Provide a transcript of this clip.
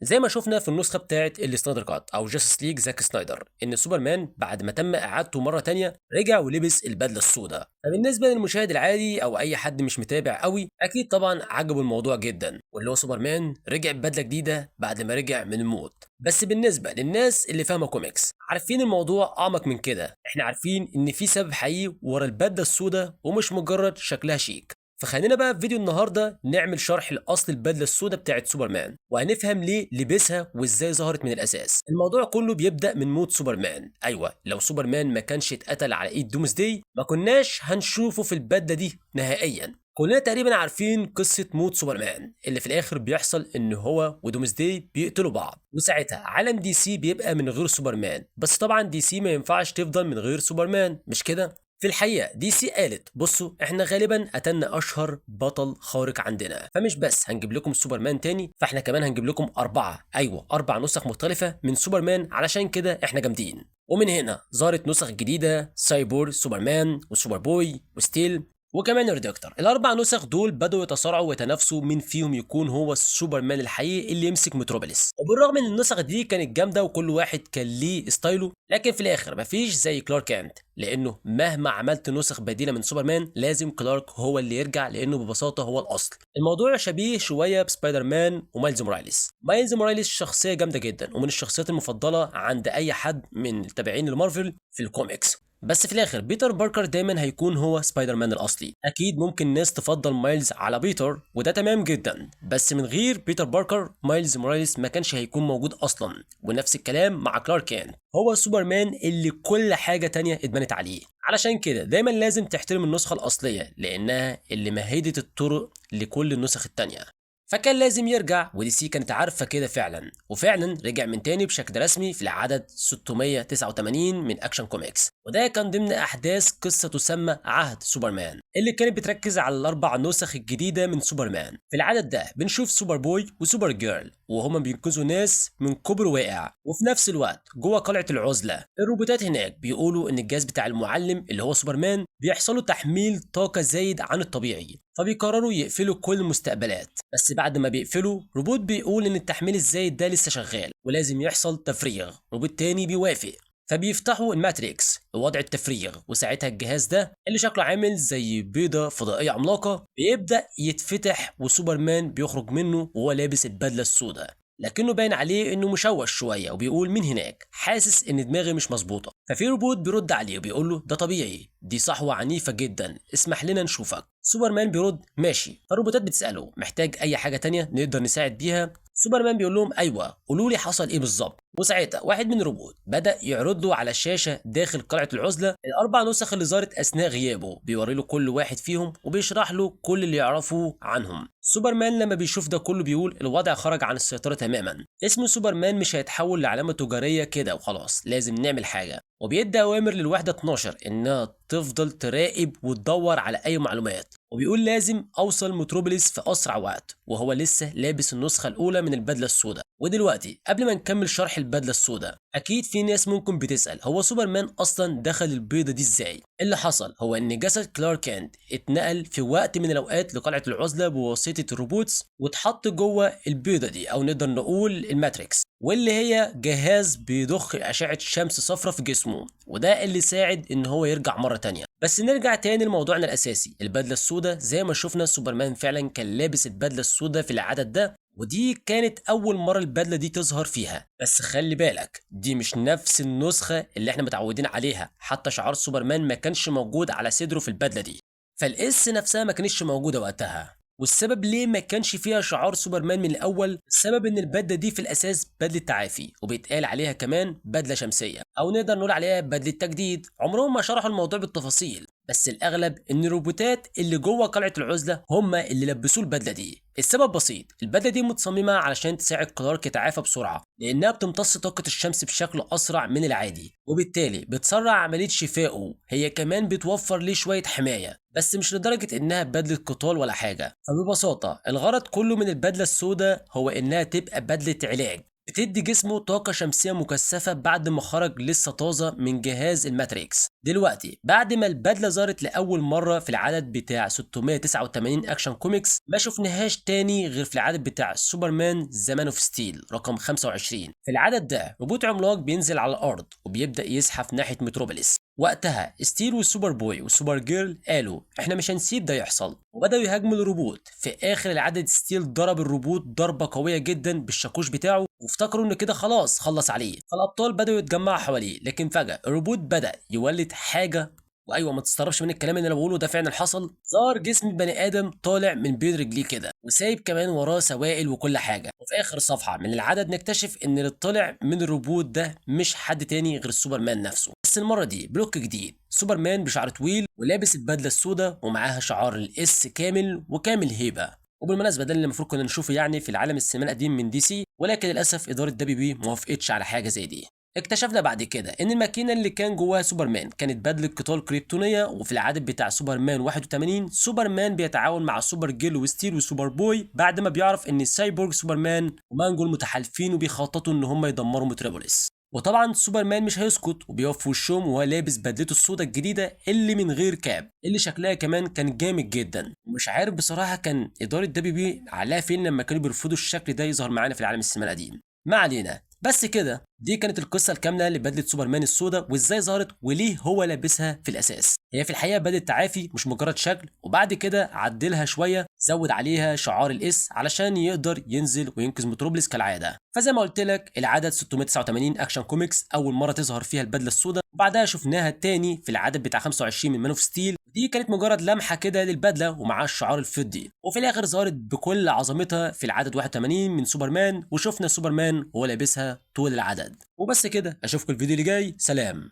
زي ما شفنا في النسخة بتاعت السنايدر كات أو جاستس ليج زاك سنايدر إن سوبرمان بعد ما تم إعادته مرة تانية رجع ولبس البدلة السوداء. فبالنسبة للمشاهد العادي أو أي حد مش متابع قوي أكيد طبعا عجبه الموضوع جدا، واللي هو سوبرمان رجع ببدلة جديدة بعد ما رجع من الموت. بس بالنسبة للناس اللي فاهمة كوميكس عارفين الموضوع أعمق من كده، إحنا عارفين إن في سبب حقيقي ورا البدلة السوداء ومش مجرد شكلها شيك. فخلينا بقى في فيديو النهارده نعمل شرح لاصل البدله السوداء بتاعت سوبرمان، وهنفهم ليه لبسها وازاي ظهرت من الاساس. الموضوع كله بيبدا من موت سوبرمان. ايوه، لو سوبرمان ما كانش اتقتل على ايد دومسداي ما كناش هنشوفه في البدله دي نهائيا. كلنا تقريبا عارفين قصة موت سوبرمان اللي في الاخر بيحصل ان هو ودومسداي بيقتلوا بعض، وساعتها عالم دي سي بيبقى من غير سوبرمان. بس طبعا دي سي ما ينفعش تفضل من غير سوبرمان، مش كده؟ في الحقيقة دي سي قالت بصوا احنا غالبا قتلنا اشهر بطل خارق عندنا، فمش بس هنجيب لكم سوبرمان تاني، فاحنا كمان هنجيب لكم اربع نسخ مختلفة من سوبرمان، علشان كده احنا جامدين. ومن هنا ظهرت نسخ جديدة سايبور سوبرمان وسوبر بوي وستيل وكمان الريدكتور. الاربع نسخ دول بدأوا يتصارعوا ويتنافسوا مين فيهم يكون هو السوبرمان الحقيقي اللي يمسك متروبوليس. وبالرغم ان النسخ دي كانت جامده وكل واحد كان ليه ستايله، لكن في الاخر مفيش زي كلارك كانت، لانه مهما عملت نسخ بديله من سوبرمان لازم كلارك هو اللي يرجع، لانه ببساطه هو الاصل. الموضوع شبيه شويه بسبايدر مان ومايلز موراليس. مايلز موراليس شخصيه جامده جدا ومن الشخصيات المفضله عند اي حد من التابعين لمارفل في الكوميكس. بس في الاخر بيتر باركر دايما هيكون هو سبايدر مان الاصلي. اكيد ممكن ناس تفضل مايلز على بيتر وده تمام جدا، بس من غير بيتر باركر مايلز موراليس ما كانش هيكون موجود اصلا. ونفس الكلام مع كلارك كانت، هو سوبرمان اللي كل حاجه تانية اتبنت عليه. علشان كده دايما لازم تحترم النسخه الاصليه لانها اللي مهدت الطرق لكل النسخ التانية. فكان لازم يرجع، ودي سي كانت عارفه كده فعلا، وفعلا رجع من تاني بشكل رسمي في العدد 689 من اكشن كوميكس. وده كان ضمن احداث قصه تسمى عهد سوبرمان اللي كانت بتركز على الاربع نسخ الجديده من سوبرمان. في العدد ده بنشوف سوبر بوي وسوبر جيرل وهما بينقذوا ناس من كوبري واقع، وفي نفس الوقت جوه قلعه العزله الروبوتات هناك بيقولوا ان الجهاز بتاع المعلم اللي هو سوبرمان بيحصلوا تحميل طاقه زايد عن الطبيعي، فبيقرروا يقفلوا كل المستقبلات. بس بعد ما بيقفلوا روبوت بيقول ان التحميل الزايد ده لسه شغال ولازم يحصل تفريغ، روبوت تاني بيوافق، فبيفتحوا الماتريكس لوضع التفريغ. وساعتها الجهاز ده اللي شكله عامل زي بيضة فضائية عملاقة بيبدأ يتفتح وسوبرمان بيخرج منه وهو لابس البدلة السوداء، لكنه باين عليه انه مشوش شويه وبيقول من هناك حاسس ان دماغي مش مظبوطه. ففي روبوت بيرد عليه وبيقول له ده طبيعي، دي صحوه عنيفه جدا، اسمح لنا نشوفك. سوبرمان بيرد ماشي. فالروبوتات بتساله محتاج اي حاجه تانية نقدر نساعد بيها؟ سوبرمان بيقول لهم ايوه قولوا لي حصل ايه بالظبط. وساعتها واحد من الروبوت بدا يعرض له على الشاشه داخل قلعه العزله الاربع نسخ اللي ظهرت اثناء غيابه، بيوري له كل واحد فيهم وبيشرح له كل اللي يعرفه عنهم. سوبرمان لما بيشوف ده كله بيقول الوضع خرج عن السيطره تماما، اسم سوبرمان مش هيتحول لعلامه تجاريه كده وخلاص، لازم نعمل حاجه. وبيدي اوامر للوحده 12 انها تفضل تراقب وتدور على اي معلومات، وبيقول لازم اوصل متروبوليس في اسرع وقت، وهو لسه لابس النسخه الاولى من البدله السوداء. ودلوقتي قبل ما نكمل شرح البدله السوداء اكيد في ناس ممكن بتسال هو سوبرمان اصلا دخل البيضه دي ازاي؟ اللي حصل هو ان جسد كلارك كانت اتنقل في وقت من الاوقات لقلعه العزله بواسطه الروبوتس واتحط جوه البيضه دي او نقدر نقول الماتريكس، واللي هي جهاز بيضخ اشعه شمس صفراء في جسمه، وده اللي ساعد ان هو يرجع مره تانية. بس نرجع تاني لموضوعنا الاساسي البدله السوداء. زي ما شفنا سوبرمان فعلا كان لابس البدله السوداء في العدد ده، ودي كانت اول مره البدله دي تظهر فيها. بس خلي بالك دي مش نفس النسخه اللي احنا متعودين عليها، حتى شعار سوبرمان ما كانش موجود على صدره في البدله دي، فالاس نفسها ما كانتش موجوده وقتها. والسبب ليه ما كانش فيها شعار سوبرمان من الاول السبب ان البدله دي في الاساس بدله تعافي، وبيتقال عليها كمان بدله شمسيه او نقدر نقول عليها بدله تجديد. عمرهم ما شرحوا الموضوع بالتفاصيل، بس الاغلب ان الروبوتات اللي جوه قلعه العزله هم اللي لبسوه البدله دي. السبب بسيط، البدله دي متصممه علشان تساعد كلارك يتعافى بسرعه، لانها بتمتص طاقه الشمس بشكل اسرع من العادي، وبالتالي بتسرع عمليه شفائه. هي كمان بتوفر ليه شويه حمايه، بس مش لدرجه انها بدله قتال ولا حاجه. فببساطه الغرض كله من البدله السوداء هو انها تبقى بدله علاج بتدي جسمه طاقة شمسية مكثفة بعد ما خرج لسه طازة من جهاز الماتريكس. دلوقتي بعد ما البدلة ظهرت لأول مرة في العدد بتاع 689 أكشن كوميكس، ما شفناهاش تاني غير في العدد بتاع سوبرمان ذا مان اوف ستيل رقم 25. في العدد ده روبوت عملاق بينزل على الأرض وبيبدأ يزحف ناحية متروبوليس. وقتها ستيل والسوبر بوي والسوبر جيرل قالوا احنا مش هنسيب ده يحصل، وبدأوا يهاجموا الروبوت. في آخر العدد ستيل ضرب الروبوت ضربة قوية جدا بالشاكوش بتاعه، وافتكروا ان كده خلاص خلص عليه، فالابطال بدأوا يتجمعوا حواليه. لكن فجأة الروبوت بدأ يولد حاجة، وايوه ما تستغربش من الكلام اللي انا بقوله، ده فعلا حصل. ظهر جسم بني ادم طالع من بين رجليه كده، وسايب كمان وراه سوائل وكل حاجه. وفي اخر صفحه من العدد نكتشف ان اللي طلع من الروبوت ده مش حد تاني غير سوبرمان نفسه، بس المره دي بلوك جديد، سوبرمان بشعر طويل ولابس البدله السوداء ومعاها شعار الاس كامل وكامل هيبه. وبالمناسبه ده اللي المفروض كنا نشوفه يعني في العالم السينمائي القديم من دي سي، ولكن للاسف اداره دبليو بي ما وافقتش على حاجه زي دي. اكتشفنا بعد كده ان الماكينه اللي كان جواها سوبرمان كانت بدله قتال كريبتونيه. وفي العدد بتاع سوبرمان 81 سوبرمان بيتعاون مع سوبر جيل وستيل وسوبر بوي بعد ما بيعرف ان السايبورغ سوبرمان ومانجول متحالفين وبيخططوا ان هم يدمروا متروبوليس. وطبعا سوبرمان مش هيسكت وبيقف في وشهم وهو لابس بدلته السوداء الجديده اللي من غير كاب، اللي شكلها كمان كان جامد جدا. ومش عارف بصراحه كان اداره دبليو بي عليها فين لما كانوا بيرفضوا الشكل ده يظهر معانا في العالم السينمائي القديم. ما علينا. بس كده دي كانت القصة الكاملة لبدلة سوبرمان السوداء وازاي ظهرت وليه هو لابسها في الأساس. هي في الحقيقة بدلة تعافي مش مجرد شكل، وبعد كده عدلها شوية، زود عليها شعار الاس علشان يقدر ينزل وينقذ متروبوليس كالعادة. فزي ما قلت لك العدد 689 أكشن كوميكس أول مرة تظهر فيها البدلة السوداء، وبعدها شفناها تاني في العدد بتاع 25 من مان اوف ستيل. دي كانت مجرد لمحة كده للبدلة ومعاها الشعار الفضي، وفي الآخر ظهرت بكل عظمتها في العدد 81 من سوبرمان، وشفنا سوبرمان وهو لابسها طول العدد. وبس كده، اشوفكم الفيديو اللي جاي، سلام.